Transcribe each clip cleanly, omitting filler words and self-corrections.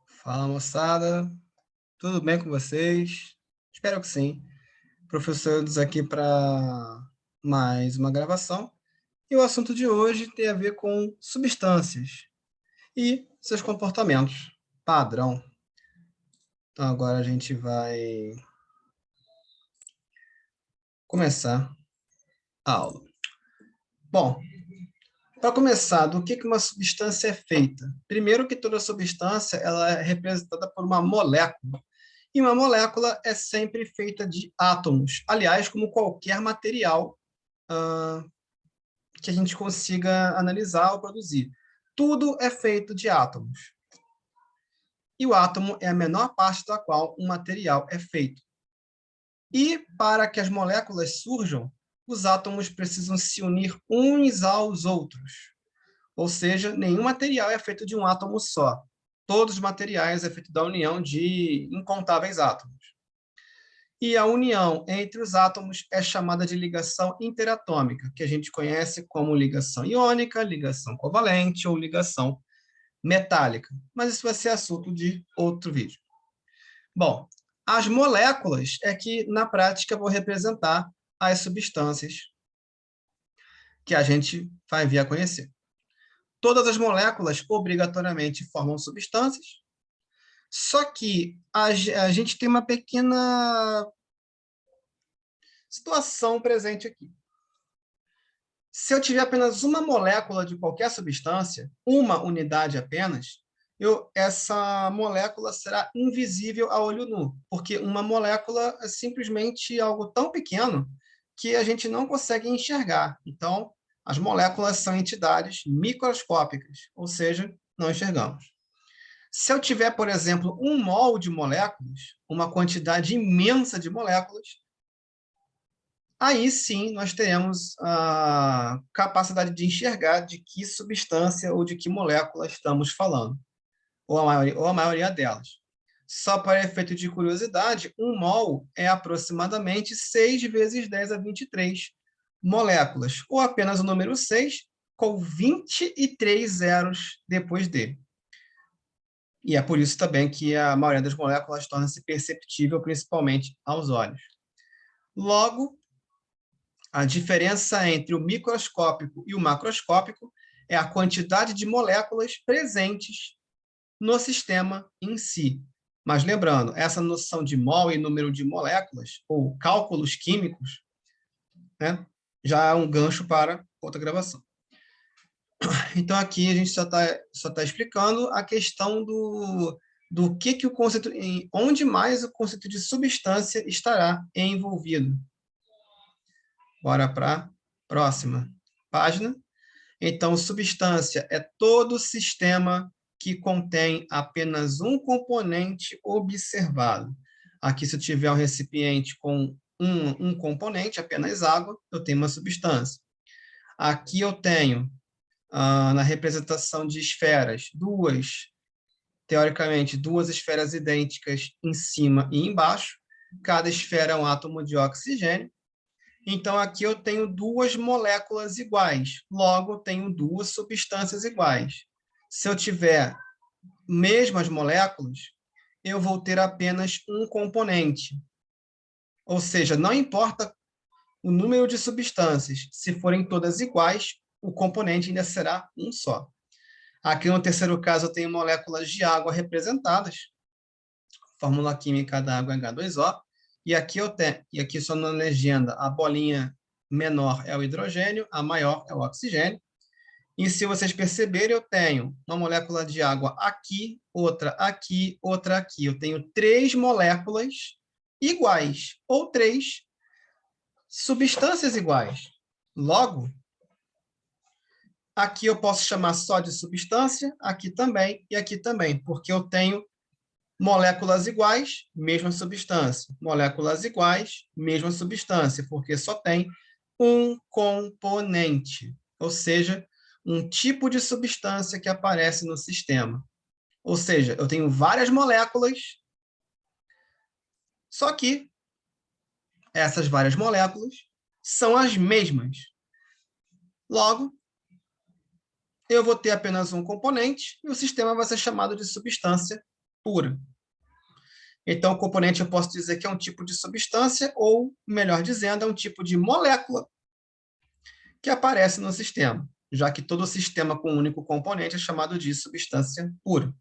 Fala, moçada. Tudo bem com vocês? Espero que sim. Professor Eudes aqui para mais uma gravação. E o assunto de hoje tem a ver com substâncias e seus comportamentos padrão. Então agora a gente vai começar a aula. Bom, para começar, do que uma substância é feita? Primeiro que toda substância ela é representada por uma molécula. E uma molécula é sempre feita de átomos. Aliás, como qualquer material que a gente consiga analisar ou produzir. Tudo é feito de átomos. E o átomo é a menor parte da qual um material é feito. E para que as moléculas surjam, os átomos precisam se unir uns aos outros. Ou seja, nenhum material é feito de um átomo só. Todos os materiais é feito da união de incontáveis átomos. E a união entre os átomos é chamada de ligação interatômica, que a gente conhece como ligação iônica, ligação covalente ou ligação metálica. Mas isso vai ser assunto de outro vídeo. Bom, as moléculas é que, na prática, vão representar as substâncias que a gente vai vir a conhecer. Todas as moléculas obrigatoriamente formam substâncias, só que a gente tem uma pequena situação presente aqui. Se eu tiver apenas uma molécula de qualquer substância, uma unidade apenas, essa molécula será invisível a olho nu, porque uma molécula é simplesmente algo tão pequeno que a gente não consegue enxergar. Então, as moléculas são entidades microscópicas, ou seja, não enxergamos. Se eu tiver, por exemplo, 1 mol de moléculas, uma quantidade imensa de moléculas, aí sim nós teremos a capacidade de enxergar de que substância ou de que molécula estamos falando, ou a maioria delas. Só para efeito de curiosidade, 1 mol é aproximadamente 6 vezes 10 a 23 moléculas, ou apenas o número 6 com 23 zeros depois dele. E é por isso também que a maioria das moléculas torna-se perceptível, principalmente aos olhos. Logo, a diferença entre o microscópico e o macroscópico é a quantidade de moléculas presentes no sistema em si. Mas lembrando, essa noção de mol e número de moléculas, ou cálculos químicos, né, já é um gancho para outra gravação. Então, aqui a gente só tá explicando a questão do que o conceito, onde mais o conceito de substância estará envolvido. Bora para a próxima página. Então, substância é todo sistema que contém apenas um componente observado. Aqui, se eu tiver um recipiente com um componente, apenas água, eu tenho uma substância. Aqui eu tenho, na representação de esferas, teoricamente, duas esferas idênticas em cima e embaixo. Cada esfera é um átomo de oxigênio. Então, aqui eu tenho duas moléculas iguais, logo eu tenho duas substâncias iguais. Se eu tiver mesmas moléculas, eu vou ter apenas um componente. Ou seja, não importa o número de substâncias, se forem todas iguais, o componente ainda será um só. Aqui no terceiro caso, eu tenho moléculas de água representadas. Fórmula química da água é H2O. E aqui só na legenda, a bolinha menor é o hidrogênio, a maior é o oxigênio. E se vocês perceberem, eu tenho uma molécula de água aqui, outra aqui, outra aqui. Eu tenho 3 moléculas iguais, ou 3 substâncias iguais. Logo, aqui eu posso chamar só de substância, aqui também e aqui também, porque eu tenho moléculas iguais, mesma substância. Moléculas iguais, mesma substância, porque só tem um componente, ou seja, um tipo de substância que aparece no sistema. Ou seja, eu tenho várias moléculas, só que essas várias moléculas são as mesmas. Logo, eu vou ter apenas um componente e o sistema vai ser chamado de substância pura. Então, o componente eu posso dizer que é um tipo de substância, ou, melhor dizendo, é um tipo de molécula que aparece no sistema, já que todo sistema com um único componente é chamado de substância pura.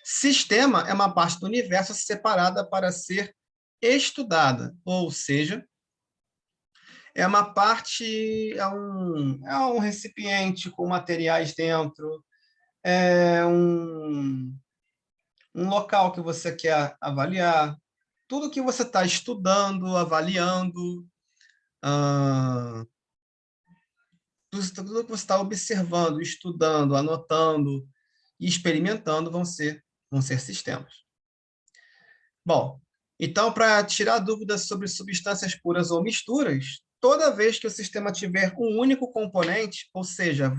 Sistema é uma parte do universo separada para ser estudada, ou seja, é uma parte, é um recipiente com materiais dentro, é um local que você quer avaliar, tudo que você está estudando, avaliando, ah, tudo que você está observando, estudando, anotando e experimentando vão ser sistemas. Bom, então, para tirar dúvidas sobre substâncias puras ou misturas, toda vez que o sistema tiver um único componente, ou seja,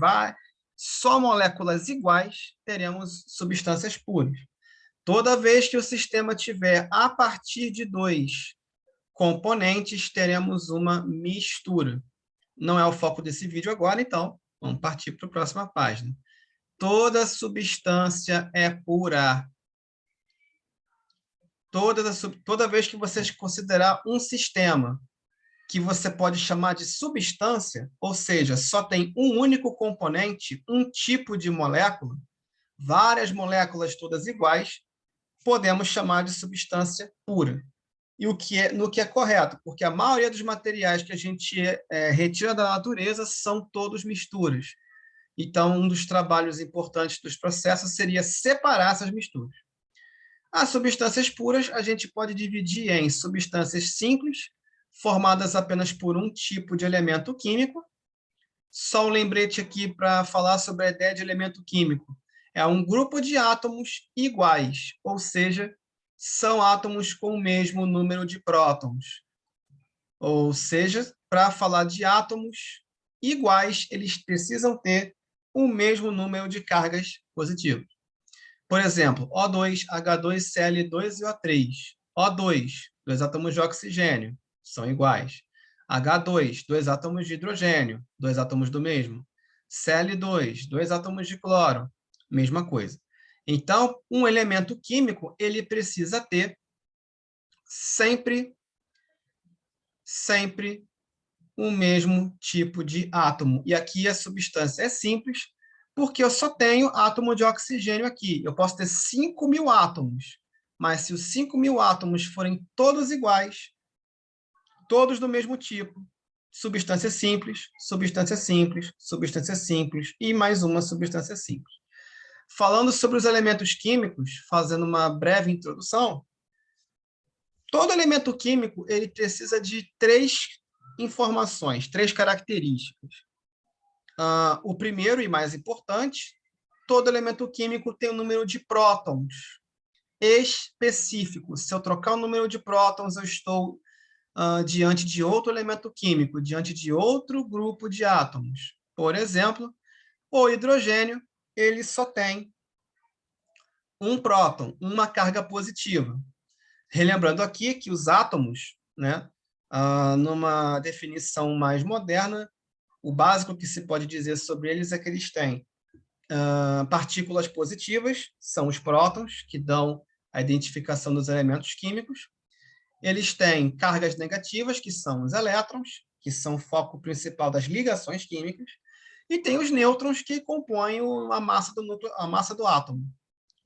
só moléculas iguais, teremos substâncias puras. Toda vez que o sistema tiver a partir de 2 componentes, teremos uma mistura. Não é o foco desse vídeo agora, então vamos partir para a próxima página. Toda substância é pura. Toda vez que você considerar um sistema que você pode chamar de substância, ou seja, só tem um único componente, um tipo de molécula, várias moléculas todas iguais, podemos chamar de substância pura. E no que é correto, porque a maioria dos materiais que a gente retira da natureza são todos misturas. Então, um dos trabalhos importantes dos processos seria separar essas misturas. As substâncias puras a gente pode dividir em substâncias simples, formadas apenas por um tipo de elemento químico. Só um lembrete aqui para falar sobre a ideia de elemento químico. É um grupo de átomos iguais, ou seja, são átomos com o mesmo número de prótons. Ou seja, para falar de átomos iguais, eles precisam ter o mesmo número de cargas positivas. Por exemplo, O2, H2, Cl2 e O3. O2, 2 átomos de oxigênio, são iguais. H2, 2 átomos de hidrogênio, 2 átomos do mesmo. Cl2, 2 átomos de cloro, mesma coisa. Então, um elemento químico, ele precisa ter sempre o mesmo tipo de átomo. E aqui a substância é simples, porque eu só tenho átomo de oxigênio aqui. Eu posso ter 5.000 átomos, mas se os 5.000 átomos forem todos iguais, todos do mesmo tipo, substância simples, substância simples, substância simples e mais uma substância simples. Falando sobre os elementos químicos, fazendo uma breve introdução, todo elemento químico ele precisa de 3 informações, 3 características. O primeiro e mais importante, todo elemento químico tem um número de prótons específico. Se eu trocar o número de prótons, eu estou diante de outro elemento químico, diante de outro grupo de átomos. Por exemplo, o hidrogênio, ele só tem um próton, uma carga positiva. Relembrando aqui que os átomos, né, numa definição mais moderna, o básico que se pode dizer sobre eles é que eles têm partículas positivas, são os prótons, que dão a identificação dos elementos químicos. Eles têm cargas negativas, que são os elétrons, que são o foco principal das ligações químicas, e tem os nêutrons, que compõem a massa do núcleo, a massa do átomo,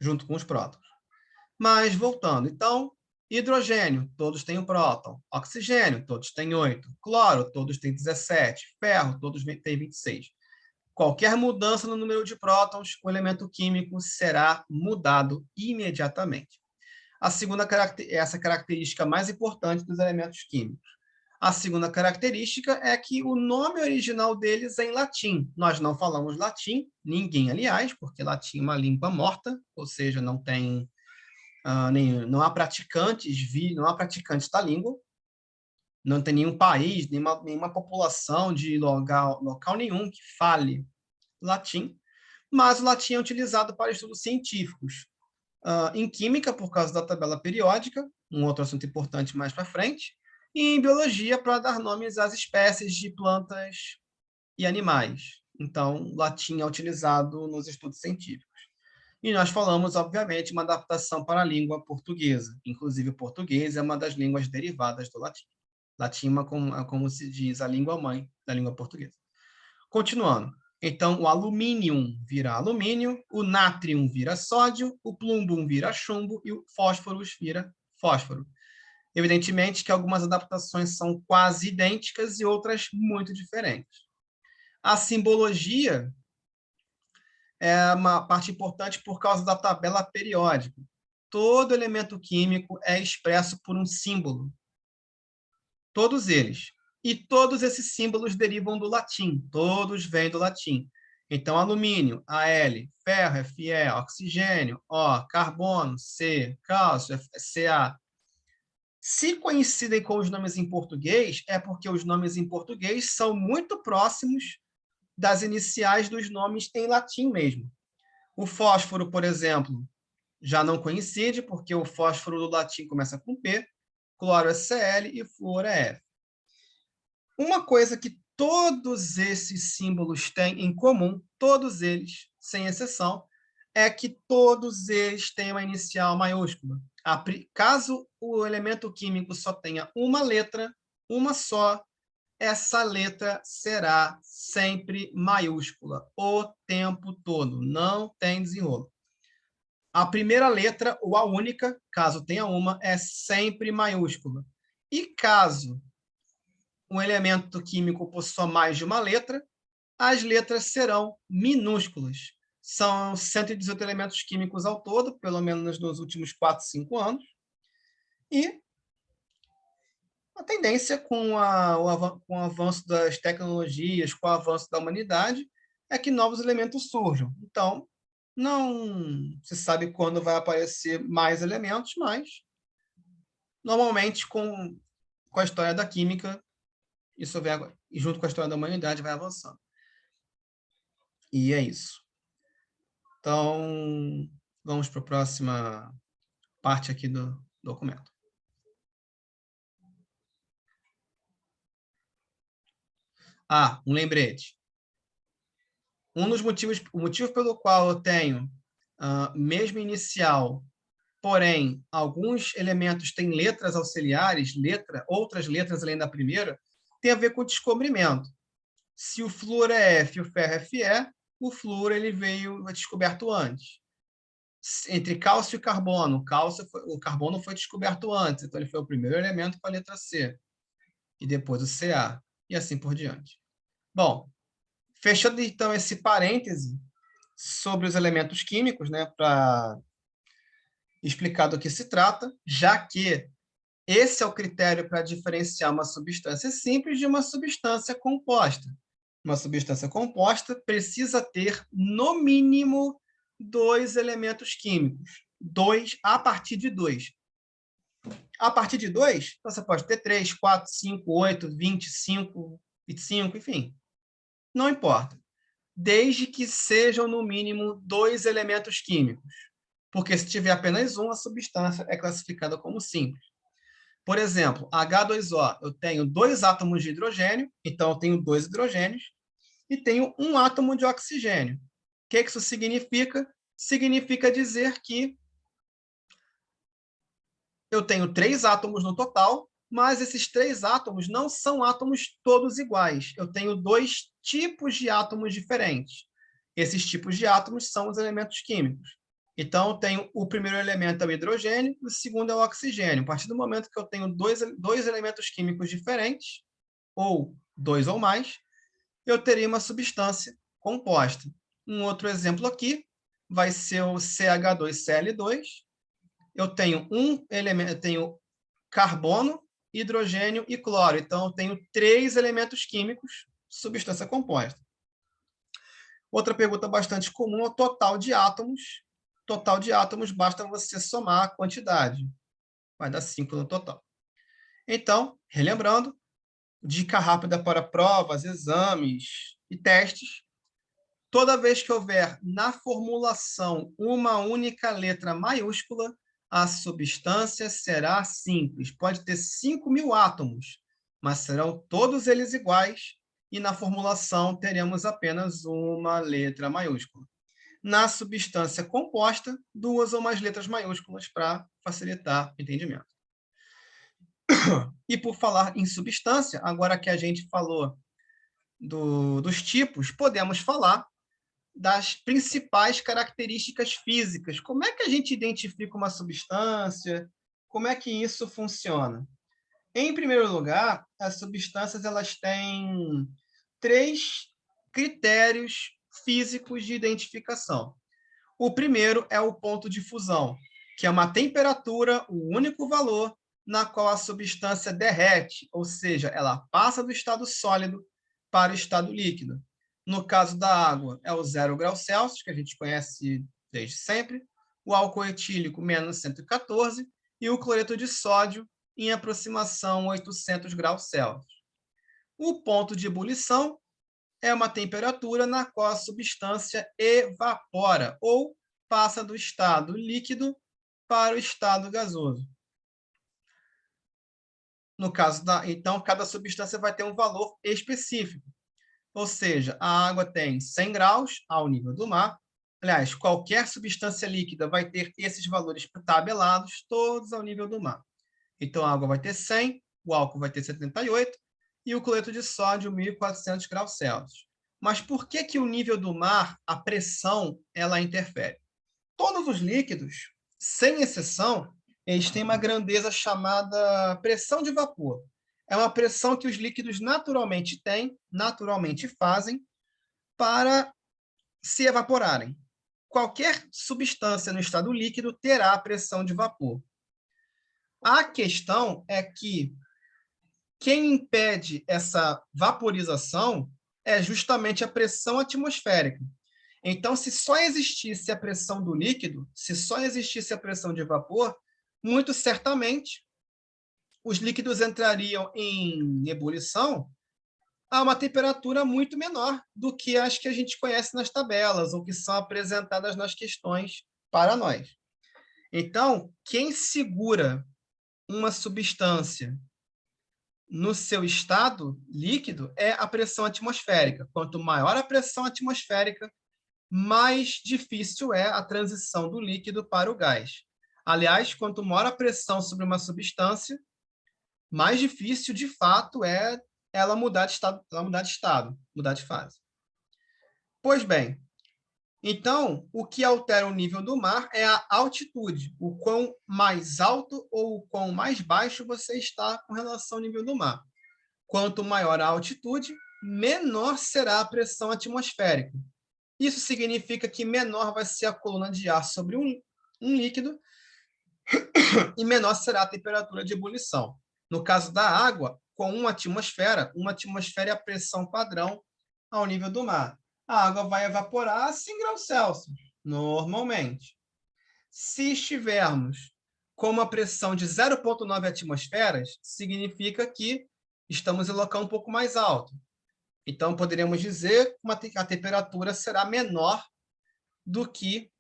junto com os prótons. Mas, voltando, então, hidrogênio, todos têm um próton. Oxigênio, todos têm 8. Cloro, todos têm 17. Ferro, todos têm 26. Qualquer mudança no número de prótons, o elemento químico será mudado imediatamente. A segunda essa característica mais importante dos elementos químicos. A segunda característica é que o nome original deles é em latim. Nós não falamos latim, ninguém, aliás, porque latim é uma língua morta, ou seja, não tem não há praticantes, não há praticantes da língua, não tem nenhum país, nenhuma população de local nenhum que fale latim, mas o latim é utilizado para estudos científicos. Em química, por causa da tabela periódica, um outro assunto importante mais para frente, e em biologia, para dar nomes às espécies de plantas e animais. Então, latim é utilizado nos estudos científicos. E nós falamos, obviamente, uma adaptação para a língua portuguesa. Inclusive, o português é uma das línguas derivadas do latim. Latim é como se diz a língua mãe da língua portuguesa. Continuando. Então, o alumínio vira alumínio, o nátrium vira sódio, o plumbum vira chumbo e o fósforo vira fósforo. Evidentemente que algumas adaptações são quase idênticas e outras muito diferentes. A simbologia é uma parte importante por causa da tabela periódica. Todo elemento químico é expresso por um símbolo. Todos eles. E todos esses símbolos derivam do latim. Todos vêm do latim. Então, alumínio, Al, ferro, Fe, oxigênio, O, carbono, C, cálcio, Ca. Se coincidem com os nomes em português, é porque os nomes em português são muito próximos das iniciais dos nomes em latim mesmo. O fósforo, por exemplo, já não coincide, porque o fósforo do latim começa com P, cloro é Cl e flúor é F. Uma coisa que todos esses símbolos têm em comum, todos eles, sem exceção, é que todos eles têm uma inicial maiúscula. Caso o elemento químico só tenha uma letra, uma só, essa letra será sempre maiúscula, o tempo todo, não tem desenrolo. A primeira letra, ou a única, caso tenha uma, é sempre maiúscula. E caso um elemento químico possua mais de uma letra, as letras serão minúsculas. São 118 elementos químicos ao todo, pelo menos nos últimos 4, 5 anos. E a tendência com o avanço das tecnologias, com o avanço da humanidade, é que novos elementos surjam. Então, não se sabe quando vai aparecer mais elementos, mas normalmente com a história da química, isso vem agora, e junto com a história da humanidade vai avançando. E é isso. Então, vamos para a próxima parte aqui do documento. Ah, um lembrete. O motivo pelo qual eu tenho mesmo inicial, porém, alguns elementos têm letras auxiliares, outras letras além da primeira, tem a ver com o descobrimento. Se o flúor é F e o ferro é Fe, o flúor foi descoberto antes. Entre cálcio e carbono, o carbono foi descoberto antes, então ele foi o primeiro elemento com a letra C, e depois o Ca, e assim por diante. Bom, fechando então esse parêntese sobre os elementos químicos, né, para explicar do que se trata, já que esse é o critério para diferenciar uma substância simples de uma substância composta. Uma substância composta precisa ter, no mínimo, 2 elementos químicos. 2 a partir de 2. A partir de 2, você pode ter 3, 4, 5, 8, 25, 25, enfim. Não importa. Desde que sejam, no mínimo, 2 elementos químicos. Porque se tiver apenas um, a substância é classificada como simples. Por exemplo, H2O, eu tenho 2 átomos de hidrogênio, então eu tenho 2 hidrogênios, e tenho um átomo de oxigênio. O que isso significa? Significa dizer que eu tenho 3 átomos no total, mas esses 3 átomos não são átomos todos iguais. Eu tenho 2 tipos de átomos diferentes. Esses tipos de átomos são os elementos químicos. Então, eu tenho o primeiro elemento é o hidrogênio, o segundo é o oxigênio. A partir do momento que eu tenho dois elementos químicos diferentes, ou 2 ou mais, eu teria uma substância composta. Um outro exemplo aqui vai ser o CH2Cl2. Eu tenho um elemento, eu tenho carbono, hidrogênio e cloro. Então, eu tenho 3 elementos químicos, substância composta. Outra pergunta bastante comum é o total de átomos. Total de átomos, basta você somar a quantidade. Vai dar 5 no total. Então, relembrando, dica rápida para provas, exames e testes. Toda vez que houver na formulação uma única letra maiúscula, a substância será simples. Pode ter 5.000 átomos, mas serão todos eles iguais e na formulação teremos apenas uma letra maiúscula. Na substância composta, 2 ou mais letras maiúsculas para facilitar o entendimento. E por falar em substância, agora que a gente falou dos tipos, podemos falar das principais características físicas. Como é que a gente identifica uma substância? Como é que isso funciona? Em primeiro lugar, as substâncias elas têm 3 critérios físicos de identificação. O primeiro é o ponto de fusão, que é uma temperatura, o único valor na qual a substância derrete, ou seja, ela passa do estado sólido para o estado líquido. No caso da água, é o 0 graus Celsius, que a gente conhece desde sempre, o álcool etílico, menos 114, e o cloreto de sódio, em aproximação 800 graus Celsius. O ponto de ebulição é uma temperatura na qual a substância evapora, ou passa do estado líquido para o estado gasoso. No caso então, cada substância vai ter um valor específico. Ou seja, a água tem 100 graus ao nível do mar. Aliás, qualquer substância líquida vai ter esses valores tabelados, todos ao nível do mar. Então, a água vai ter 100, o álcool vai ter 78 e o cloreto de sódio 1.400 graus Celsius. Mas por que o nível do mar, a pressão, ela interfere? Todos os líquidos, sem exceção, eles têm uma grandeza chamada pressão de vapor. É uma pressão que os líquidos naturalmente têm, naturalmente fazem, para se evaporarem. Qualquer substância no estado líquido terá pressão de vapor. A questão é que quem impede essa vaporização é justamente a pressão atmosférica. Então, se só existisse a pressão do líquido, se só existisse a pressão de vapor, muito certamente os líquidos entrariam em ebulição a uma temperatura muito menor do que as que a gente conhece nas tabelas ou que são apresentadas nas questões para nós. Então, quem segura uma substância no seu estado líquido é a pressão atmosférica. Quanto maior a pressão atmosférica, mais difícil é a transição do líquido para o gás. Aliás, quanto maior a pressão sobre uma substância, mais difícil, de fato, é ela mudar de estado, mudar de fase. Pois bem, então, o que altera o nível do mar é a altitude, o quão mais alto ou o quão mais baixo você está com relação ao nível do mar. Quanto maior a altitude, menor será a pressão atmosférica. Isso significa que menor vai ser a coluna de ar sobre um líquido e menor será a temperatura de ebulição. No caso da água, com uma atmosfera é a pressão padrão ao nível do mar. A água vai evaporar a 100 graus Celsius, normalmente. Se estivermos com uma pressão de 0,9 atmosferas, significa que estamos em local um pouco mais alto. Então, poderíamos dizer que a temperatura será menor do que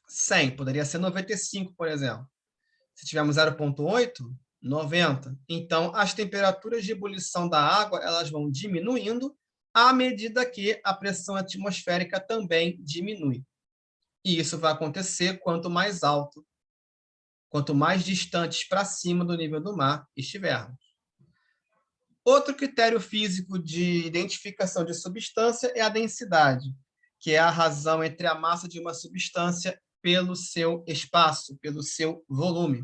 100, poderia ser 95, por exemplo. Se tivermos 0,8, 90. Então, as temperaturas de ebulição da água elas vão diminuindo à medida que a pressão atmosférica também diminui. E isso vai acontecer quanto mais alto, quanto mais distantes para cima do nível do mar estivermos. Outro critério físico de identificação de substância é a densidade, que é a razão entre a massa de uma substância pelo seu espaço, pelo seu volume.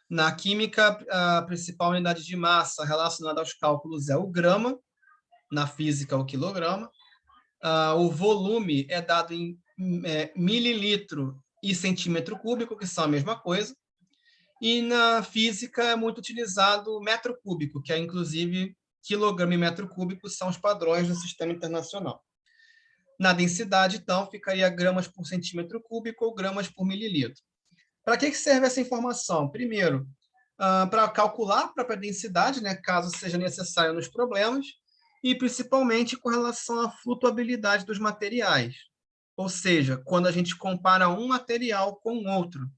Na química, a principal unidade de massa relacionada aos cálculos é o grama, na física, o quilograma. O volume é dado em mililitro e centímetro cúbico, que são a mesma coisa. E na física é muito utilizado o metro cúbico, que é, inclusive, quilograma e metro cúbico são os padrões do sistema internacional. Na densidade, então, ficaria gramas por centímetro cúbico ou gramas por mililitro. Para que serve essa informação? Primeiro, para calcular a própria densidade, né, caso seja necessário nos problemas, e principalmente com relação à flutuabilidade dos materiais. Ou seja, quando a gente compara um material com outro.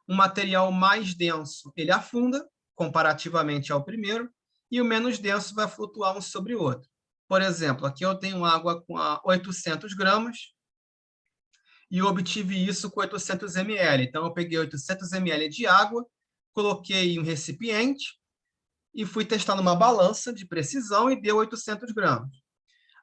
Um material mais denso, ele afunda, comparativamente ao primeiro, e o menos denso vai flutuar um sobre o outro. Por exemplo, aqui eu tenho água com 800 gramas e eu obtive isso com 800 ml. Então, eu peguei 800 ml de água, coloquei em um recipiente e fui testar numa balança de precisão e deu 800 gramas.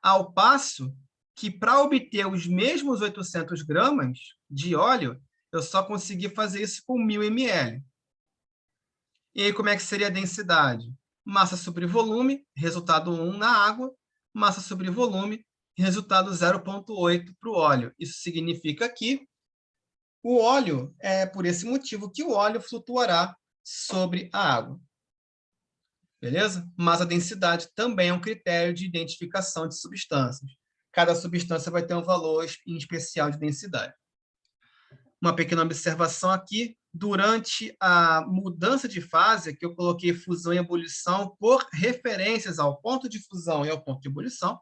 Ao passo que, para obter os mesmos 800 gramas de óleo, eu só consegui fazer isso com 1.000 ml. E aí, como é que seria a densidade? Massa sobre volume, resultado 1 na água, massa sobre volume, resultado 0,8 para o óleo. Isso significa que o óleo, é por esse motivo que o óleo flutuará sobre a água. Beleza? Mas a densidade também é um critério de identificação de substâncias. Cada substância vai ter um valor em especial de densidade. Uma pequena observação aqui, durante a mudança de fase, aqui eu coloquei fusão e ebulição por referências ao ponto de fusão e ao ponto de ebulição,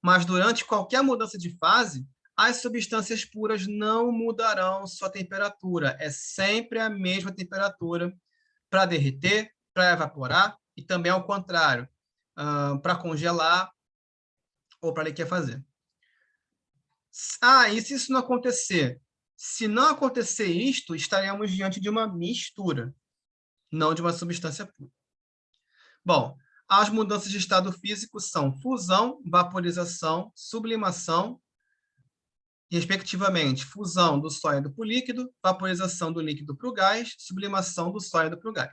mas durante qualquer mudança de fase, as substâncias puras não mudarão sua temperatura, é sempre a mesma temperatura para derreter, para evaporar, e também ao contrário, para congelar ou para liquefazer. E se isso não acontecer? Se não acontecer isto, estaremos diante de uma mistura, não de uma substância pura. Bom, as mudanças de estado físico são fusão, vaporização, sublimação, respectivamente, fusão do sólido para o líquido, vaporização do líquido para o gás, sublimação do sólido para o gás.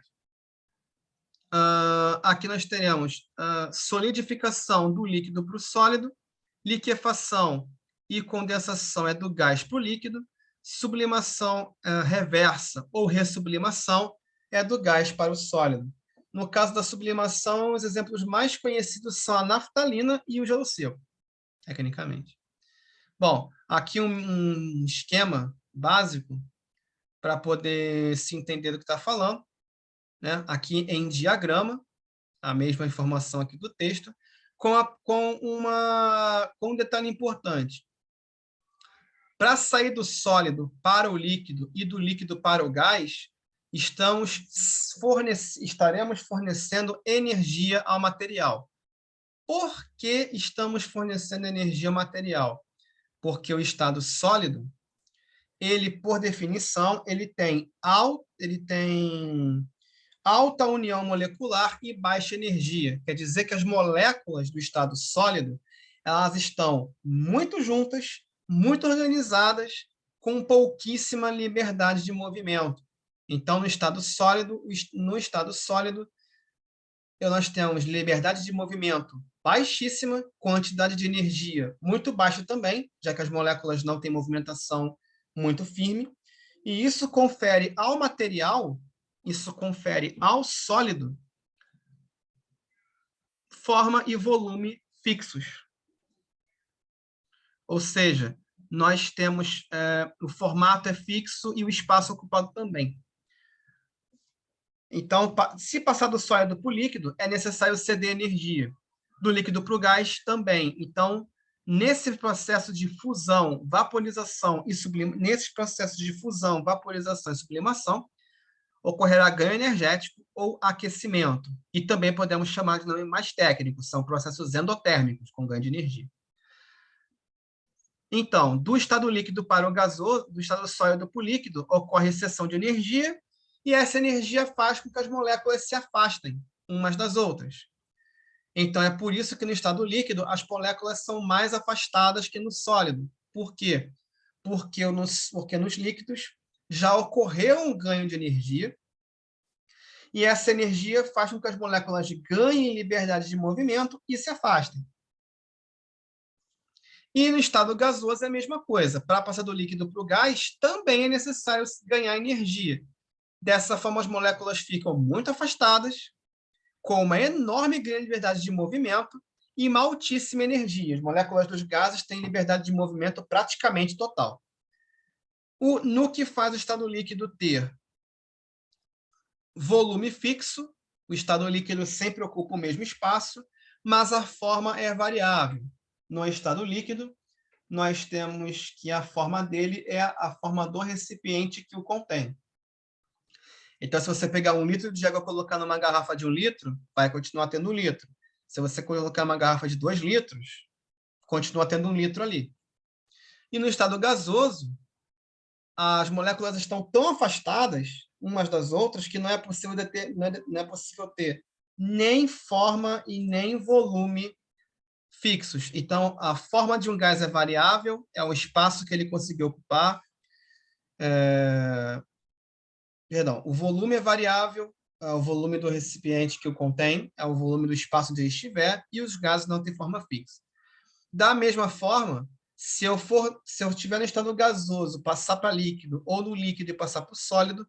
Aqui nós teremos solidificação do líquido para o sólido, liquefação e condensação é do gás para o líquido, sublimação reversa ou ressublimação é do gás para o sólido. No caso da sublimação, os exemplos mais conhecidos são a naftalina e o gelo seco, tecnicamente. Bom, aqui um esquema básico para poder se entender do que está falando, né? Aqui em diagrama, a mesma informação aqui do texto, com um detalhe importante. Para sair do sólido para o líquido e do líquido para o gás, estaremos fornecendo energia ao material. Por que estamos fornecendo energia ao material? Porque o estado sólido, ele, por definição, ele tem alta união molecular e baixa energia. Quer dizer que as moléculas do estado sólido, elas estão muito juntas, muito organizadas, com pouquíssima liberdade de movimento. Então, no estado sólido, nós temos liberdade de movimento baixíssima, quantidade de energia muito baixa também, já que as moléculas não têm movimentação muito firme, e isso confere ao material, isso confere ao sólido, forma e volume fixos. Ou seja, nós temos o formato é fixo e o espaço ocupado também. Então, se passar do sólido para o líquido, é necessário ceder energia. Do líquido para o gás também. Então, nesse processo de fusão, vaporização e sublimação, ocorrerá ganho energético ou aquecimento. E também podemos chamar de nome mais técnico, são processos endotérmicos, com ganho de energia. Então, do estado líquido para o gasoso, do estado sólido para o líquido, ocorre cessão de energia, e essa energia faz com que as moléculas se afastem umas das outras. Então, é por isso que no estado líquido as moléculas são mais afastadas que no sólido. Por quê? Porque nos líquidos já ocorreu um ganho de energia, e essa energia faz com que as moléculas ganhem liberdade de movimento e se afastem. E no estado gasoso é a mesma coisa. Para passar do líquido para o gás, também é necessário ganhar energia. Dessa forma, as moléculas ficam muito afastadas, com uma enorme ganho de liberdade de movimento e uma altíssima energia. As moléculas dos gases têm liberdade de movimento praticamente total. No que faz o estado líquido ter volume fixo, o estado líquido sempre ocupa o mesmo espaço, mas a forma é variável. No estado líquido, nós temos que a forma dele é a forma do recipiente que o contém. Então, se você pegar 1 litro de água e colocar numa garrafa de 1 litro, vai continuar tendo 1 litro. Se você colocar uma garrafa de 2 litros, continua tendo 1 litro ali. E no estado gasoso, as moléculas estão tão afastadas umas das outras que não é possível ter nem forma e nem volume fixos. Então, a forma de um gás é variável, é o espaço que ele conseguiu ocupar. Perdão, o volume é variável, é o volume do recipiente que o contém, é o volume do espaço onde ele estiver, e os gases não têm forma fixa. Da mesma forma, se eu estiver no estado gasoso, passar para líquido, ou no líquido e passar para o sólido,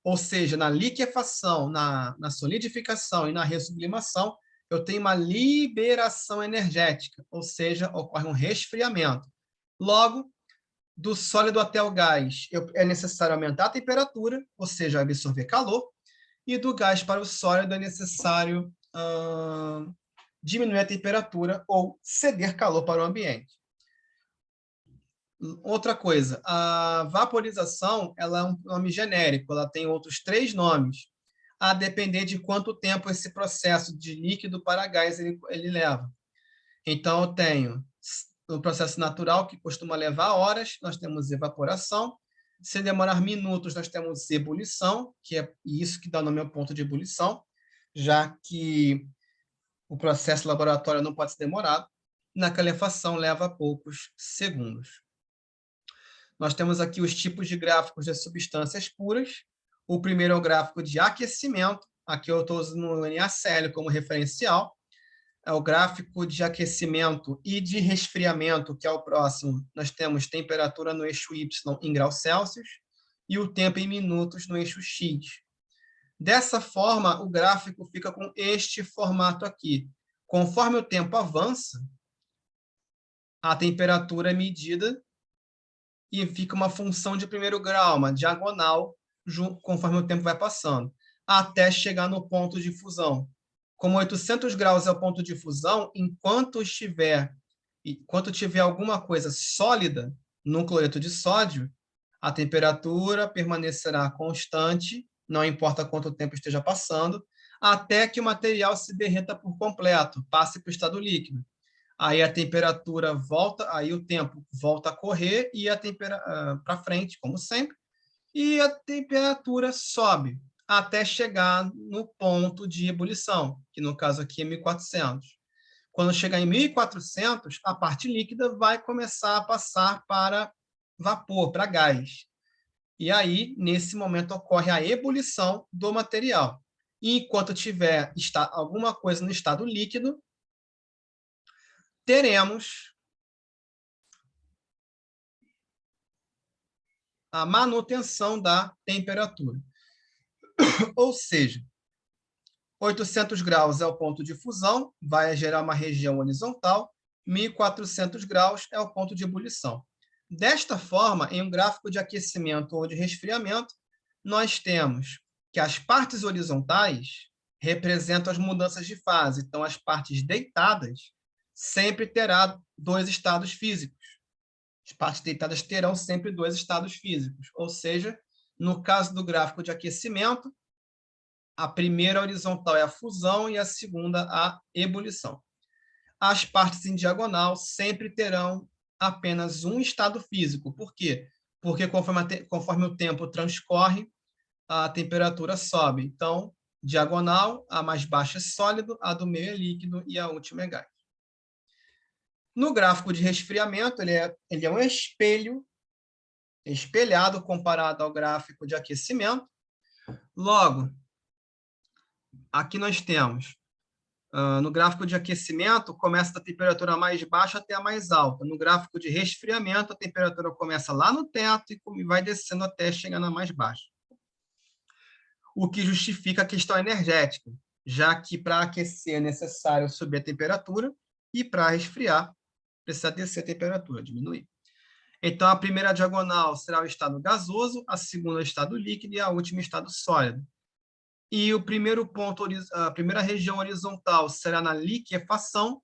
ou seja, na liquefação, na solidificação e na ressublimação, eu tenho uma liberação energética, ou seja, ocorre um resfriamento. Logo, do sólido até o gás, é necessário aumentar a temperatura, ou seja, absorver calor, e do gás para o sólido é necessário diminuir a temperatura ou ceder calor para o ambiente. Outra coisa, a vaporização ela é um nome genérico, ela tem outros 3 nomes, a depender de quanto tempo esse processo de líquido para gás ele leva. Então, eu tenho o processo natural, que costuma levar horas, nós temos evaporação. Se demorar minutos, nós temos ebulição, que é isso que dá o nome ao ponto de ebulição, já que o processo laboratório não pode ser demorado. Na calefação, leva poucos segundos. Nós temos aqui os tipos de gráficos de substâncias puras. O primeiro é o gráfico de aquecimento. Aqui eu estou usando o NaCl como referencial. É o gráfico de aquecimento e de resfriamento, que é o próximo. Nós temos temperatura no eixo Y em graus Celsius e o tempo em minutos no eixo X. Dessa forma, o gráfico fica com este formato aqui. Conforme o tempo avança, a temperatura é medida e fica uma função de primeiro grau, uma diagonal, conforme o tempo vai passando, até chegar no ponto de fusão. Como 800 graus é o ponto de fusão, enquanto tiver alguma coisa sólida no cloreto de sódio, a temperatura permanecerá constante, não importa quanto tempo esteja passando, até que o material se derreta por completo, passe para o estado líquido. Aí a temperatura volta, aí o tempo volta a correr e a temperatura para frente, como sempre, e a temperatura sobe até chegar no ponto de ebulição, que no caso aqui é 1400. Quando chegar em 1400, a parte líquida vai começar a passar para vapor, para gás. E aí, nesse momento, ocorre a ebulição do material. E enquanto tiver alguma coisa no estado líquido, teremos a manutenção da temperatura. Ou seja, 800 graus é o ponto de fusão, vai gerar uma região horizontal, 1400 graus é o ponto de ebulição. Desta forma, em um gráfico de aquecimento ou de resfriamento, nós temos que as partes horizontais representam as mudanças de fase, então as partes deitadas sempre terá 2 estados físicos. As partes deitadas terão sempre 2 estados físicos, ou seja, no caso do gráfico de aquecimento, a primeira horizontal é a fusão e a segunda a ebulição. As partes em diagonal sempre terão apenas um estado físico. Por quê? Porque conforme o tempo transcorre, a temperatura sobe. Então, diagonal, a mais baixa é sólido, a do meio é líquido e a última é gás. No gráfico de resfriamento, ele é um espelhado comparado ao gráfico de aquecimento. Logo, aqui nós temos, no gráfico de aquecimento, começa da temperatura mais baixa até a mais alta. No gráfico de resfriamento, a temperatura começa lá no teto e vai descendo até chegar na mais baixa. O que justifica a questão energética, já que para aquecer é necessário subir a temperatura e para resfriar precisa descer a temperatura, diminuir. Então, a primeira diagonal será o estado gasoso, a segunda o estado líquido e a última o estado sólido. E o primeiro ponto, a primeira região horizontal será na liquefação,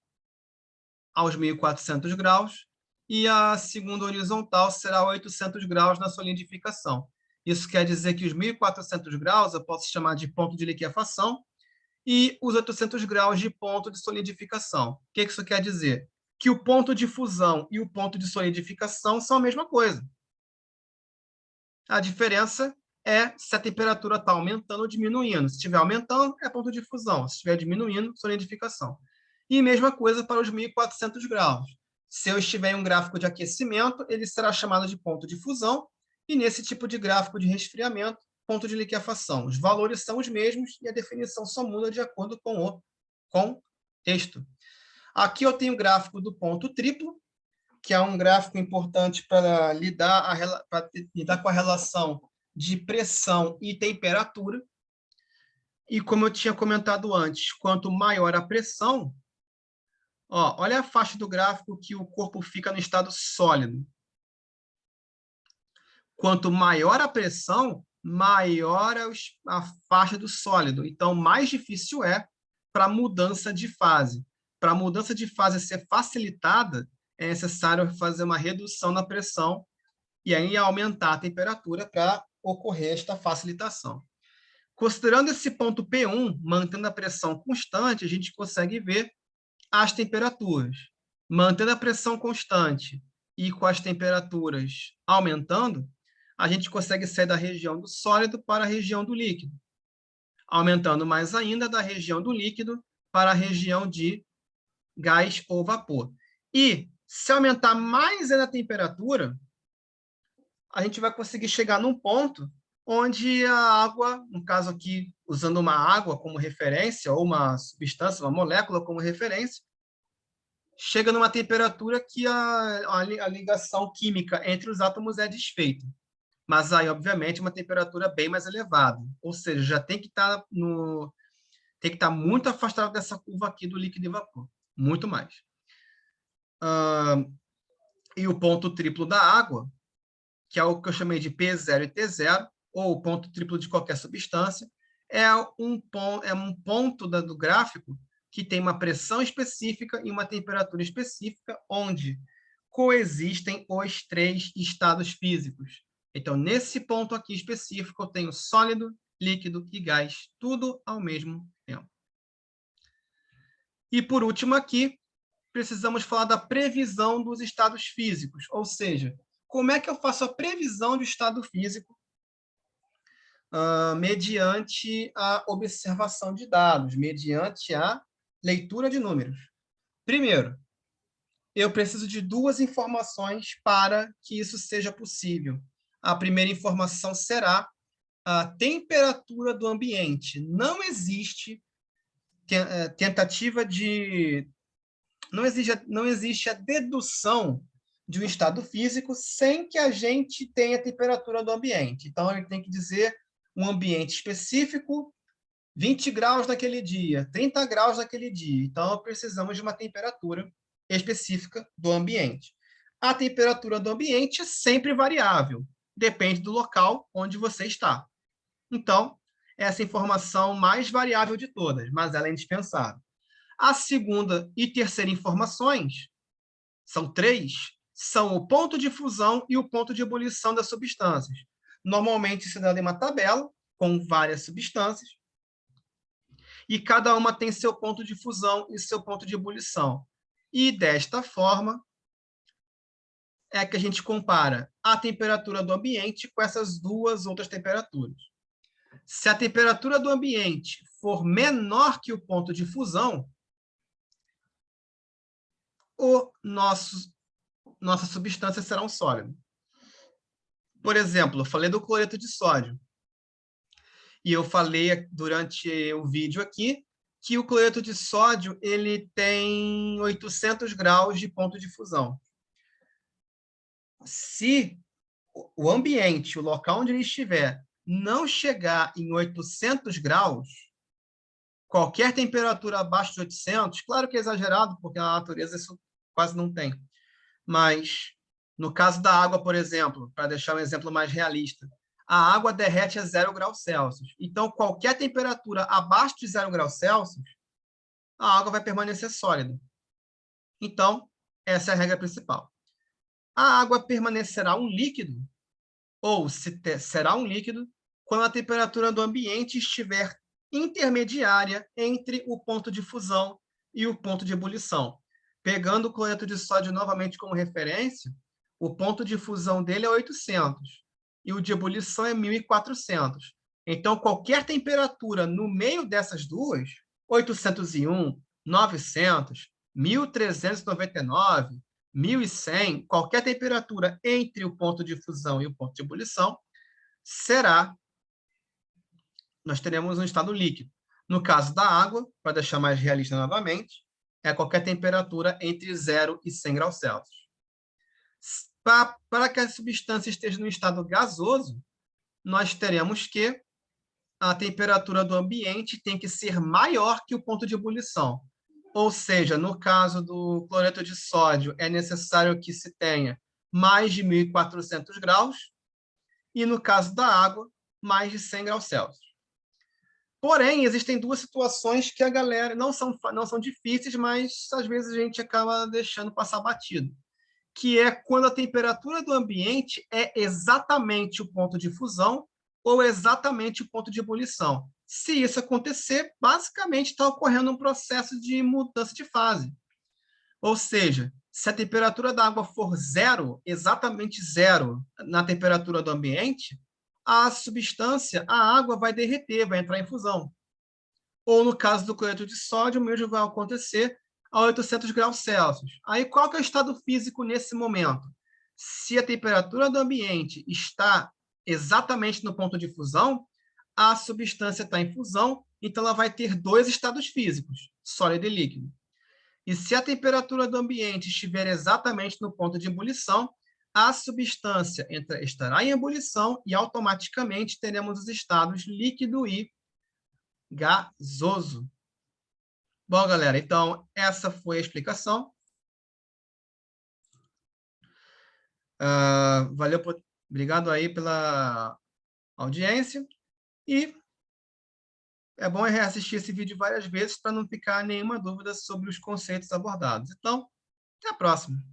aos 1400 graus, e a segunda horizontal será a 800 graus na solidificação. Isso quer dizer que os 1400 graus eu posso chamar de ponto de liquefação, e os 800 graus de ponto de solidificação. O que isso quer dizer? Que o ponto de fusão e o ponto de solidificação são a mesma coisa. A diferença é se a temperatura está aumentando ou diminuindo. Se estiver aumentando, é ponto de fusão. Se estiver diminuindo, solidificação. E mesma coisa para os 1.400 graus. Se eu estiver em um gráfico de aquecimento, ele será chamado de ponto de fusão, e nesse tipo de gráfico de resfriamento, ponto de liquefação. Os valores são os mesmos e a definição só muda de acordo com o contexto. Aqui eu tenho o gráfico do ponto triplo, que é um gráfico importante para lidar com a relação de pressão e temperatura. E como eu tinha comentado antes, quanto maior a pressão, olha a faixa do gráfico que o corpo fica no estado sólido. Quanto maior a pressão, maior a faixa do sólido. Então, mais difícil é para a mudança de fase. Para a mudança de fase ser facilitada, é necessário fazer uma redução na pressão e aí aumentar a temperatura para ocorrer esta facilitação. Considerando esse ponto P1, mantendo a pressão constante, a gente consegue ver as temperaturas. Mantendo a pressão constante e com as temperaturas aumentando, a gente consegue sair da região do sólido para a região do líquido. Aumentando mais ainda da região do líquido para a região de gás ou vapor. E se aumentar mais a temperatura, a gente vai conseguir chegar num ponto onde a água, no caso aqui, usando uma água como referência, ou uma substância, uma molécula como referência, chega numa temperatura que a ligação química entre os átomos é desfeita. Mas aí, obviamente, uma temperatura bem mais elevada. Ou seja, já tem que estar muito afastado dessa curva aqui do líquido e vapor. Muito mais. E o ponto triplo da água, que é o que eu chamei de P0 e T0, ou o ponto triplo de qualquer substância, é um ponto do gráfico que tem uma pressão específica e uma temperatura específica, onde coexistem os três estados físicos. Então, nesse ponto aqui específico, eu tenho sólido, líquido e gás, tudo ao mesmo tempo. E, por último, aqui, precisamos falar da previsão dos estados físicos, ou seja, como é que eu faço a previsão do estado físico mediante a observação de dados, mediante a leitura de números. Primeiro, eu preciso de duas informações para que isso seja possível. A primeira informação será a temperatura do ambiente. Não existe tentativa de... Não existe a dedução de um estado físico sem que a gente tenha a temperatura do ambiente. Então, ele tem que dizer um ambiente específico, 20 graus naquele dia, 30 graus naquele dia. Então, precisamos de uma temperatura específica do ambiente. A temperatura do ambiente é sempre variável, depende do local onde você está. Então, essa é a informação mais variável de todas, mas ela é indispensável. A segunda e terceira informações, são três, são o ponto de fusão e o ponto de ebulição das substâncias. Normalmente, isso é dado em uma tabela, com várias substâncias, e cada uma tem seu ponto de fusão e seu ponto de ebulição. E, desta forma, é que a gente compara a temperatura do ambiente com essas duas outras temperaturas. Se a temperatura do ambiente for menor que o ponto de fusão, nossa substância será um sólido. Por exemplo, eu falei do cloreto de sódio. E eu falei durante o vídeo aqui que o cloreto de sódio ele tem 800 graus de ponto de fusão. Se o ambiente, o local onde ele estiver, não chegar em 800 graus, qualquer temperatura abaixo de 800, claro que é exagerado, porque na natureza isso quase não tem. Mas, no caso da água, por exemplo, para deixar um exemplo mais realista, a água derrete a 0 graus Celsius. Então, qualquer temperatura abaixo de 0 graus Celsius, a água vai permanecer sólida. Então, essa é a regra principal. A água permanecerá um líquido, ou será um líquido, quando a temperatura do ambiente estiver intermediária entre o ponto de fusão e o ponto de ebulição. Pegando o cloreto de sódio novamente como referência, o ponto de fusão dele é 800 e o de ebulição é 1400. Então, qualquer temperatura no meio dessas duas, 801, 900, 1399, 1100, qualquer temperatura entre o ponto de fusão e o ponto de ebulição, nós teremos um estado líquido. No caso da água, para deixar mais realista novamente, é qualquer temperatura entre 0 e 100 graus Celsius. Para que a substância esteja no estado gasoso, nós teremos que a temperatura do ambiente tem que ser maior que o ponto de ebulição. Ou seja, no caso do cloreto de sódio, é necessário que se tenha mais de 1.400 graus, e no caso da água, mais de 100 graus Celsius. Porém, existem duas situações que a galera não são difíceis, mas às vezes a gente acaba deixando passar batido, que é quando a temperatura do ambiente é exatamente o ponto de fusão ou exatamente o ponto de ebulição. Se isso acontecer, basicamente está ocorrendo um processo de mudança de fase. Ou seja, se a temperatura da água for zero, exatamente zero, na temperatura do ambiente, a substância, a água vai derreter, vai entrar em fusão. Ou no caso do cloreto de sódio, o mesmo vai acontecer a 800 graus Celsius. Aí qual que é o estado físico nesse momento? Se a temperatura do ambiente está exatamente no ponto de fusão, a substância está em fusão, então ela vai ter dois estados físicos, sólido e líquido. E se a temperatura do ambiente estiver exatamente no ponto de ebulição, a substância estará em ebulição e automaticamente teremos os estados líquido e gasoso. Bom, galera, então essa foi a explicação. Obrigado aí pela audiência e é bom reassistir esse vídeo várias vezes para não ficar nenhuma dúvida sobre os conceitos abordados. Então, até a próxima.